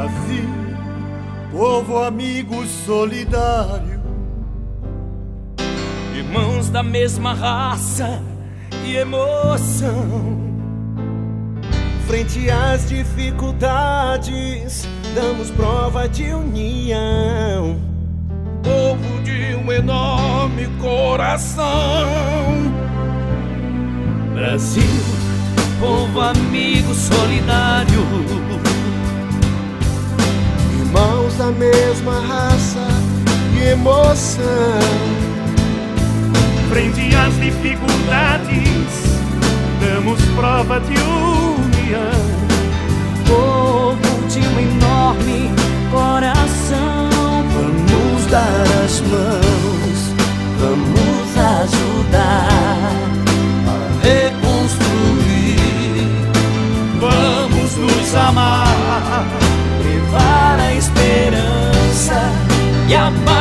Brasil, povo amigo solidário, irmãos da mesma raça e emoção. Frente às dificuldades, damos prova de união. Povo de um enorme coração. Brasil, povo amigo solidário, Irmãos da mesma raça e emoção. frente às dificuldades, damos prova de união. povo de um enorme coração. Vamos dar as mãos, vamos ajudar a reconstruir. Vamos nos amar, Levar a esperança e a paz.